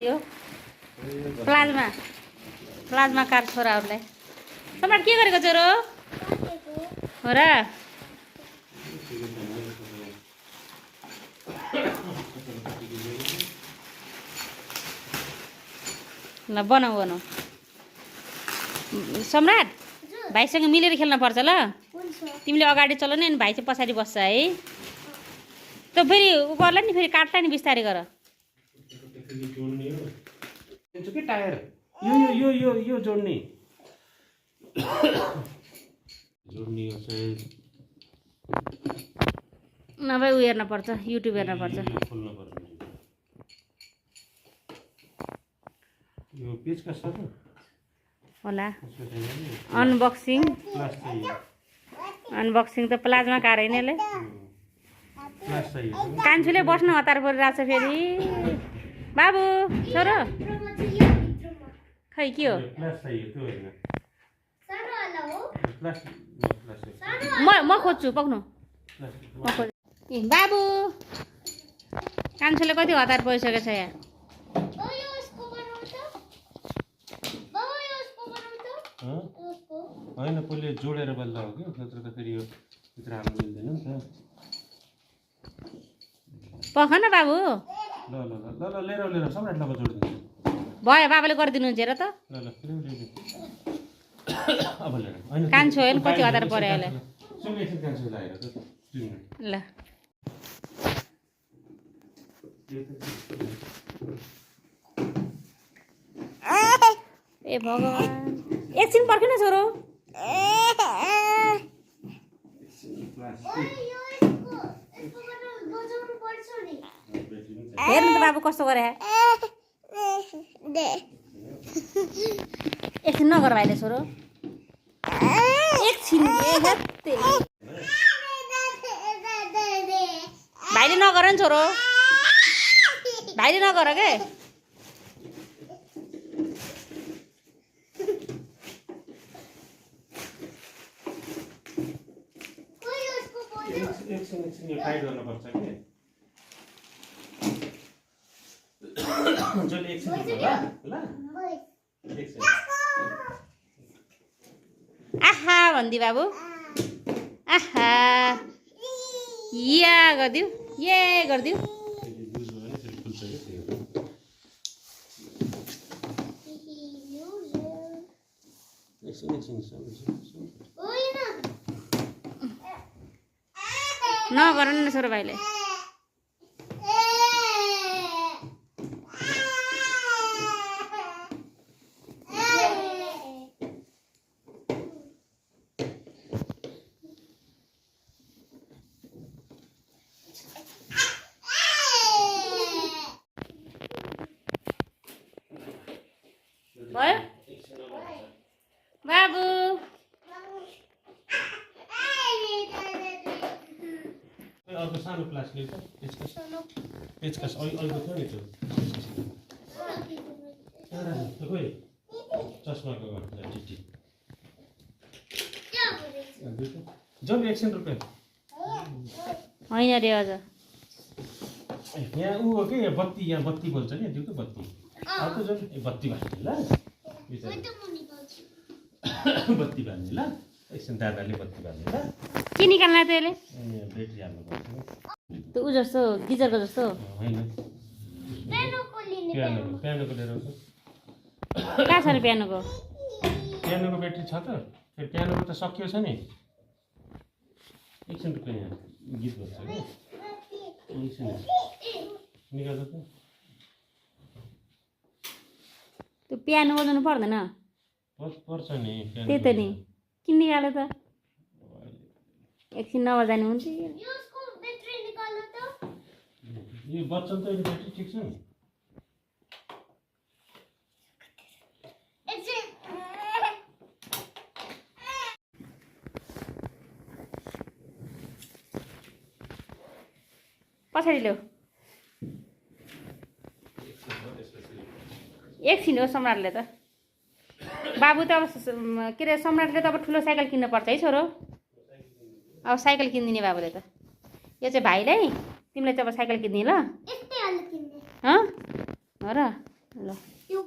यो plasma plasma car छोराहरूलाई सम्राट के गरेको छोरो हो र ल बनाऊ बनाऊ सम्राट भाइसँग मिलेर खेल्न पर्छ ल तिमीले अगाडि चलाउने अनि भाइ चाहिँ पछाडि बस्छ है त फेरि उ गर्ला नि फेरि काट्ला नि बिस्तारै गर के टायर यो जोड्ने जोड्ने हो चाहिँ नभए उ हेर्न पर्छ युट्युब हेर्न पर्छ खोल्न पर्छ यो पेचकस छ त होला अनबक्सिङ अनबक्सिङ त प्लाज्मा कार हैन ले कान्छुले बस्न हतार परिरहेछ फेरि बाबु छोरो खै के हो म खोज्छु पक्नु बाबु कान्छुले कति हतार परिसकेको छ यहाँ होइन पहिले जोडेर बल्ल हो कि नत्र त फेरि यो भित्र हाल्नु मिल्दैन नि त पख न बाबु ल ल ल ल लिएर सम्राट लगा जोडिदिन्छु भयो बाबाले गरिदिनुहुन्छ हेर त ल अब लिएर हैन कान्छो होइन कति हतार पर्यो अहिले सुन एकछिन कान्छो लगाएर त ल ए भगवान एकछिन पर्खिन छोरो हेर्नु त बाबु कस्तो गरे एकछिन नगर भाइले छोरो एकछिन भाइले नगर नि छोरो भाइले नगर के एकछिन यो टाइट गर्नुपर्छ कि जहिले एकछिन ल एकछिन आहा भन्दी बाबु आहा या गरिदिउ ये गरिदिउ नगर न छोरो भाइले भयो बाबु अर्को सानो क्लास लिएको पेचकस अहिलेको थियो नि त्यो खोइ चस्माको चिठी जब 100 रुपियाँ होइन रे अझ यहाँ ऊ हो कि बत्ती यहाँ बत्ती बोल्छ नि त्यो के बत्ती अर्को जब बत्ती बाल्ने ल बत्ती बाल्ने ल एकछिन दादाले बत्ती बाल्ने ल के निकाल्न त्यसले ब्याट्री हाल्नु पर्छ त्यो उ जस्तो गिजरको जस्तो होइन पियानोको लिएर आउँछ कहाँ छ नि पियानोको ब्याट्री छ त फेरि पियानोको त सकियो छ नि एकछिन रुपियाँ यहाँ गीत बज्छ कि एकछिन निकाल्छ त त्यो पियानो बजाउनु पर्दैन पर्छ नि त्यही त नि किन निकाल्यो त एकछिन नबजाने हुन्थ्यो यो बच्चन त ब्याट्री ठिक छ नि पछाडि ल्याऊ एकछिन हो सम्राटले त बाबु त अब के अरे सम्राटले त अब ठुलो साइकल किन्नु पर्छ है छोरो अब साइकल किनिदिने बाबुले त यो चाहिँ भाइलाई तिमीलाई चाहिँ अब साइकल किनिदिने ल हो र ल त्यो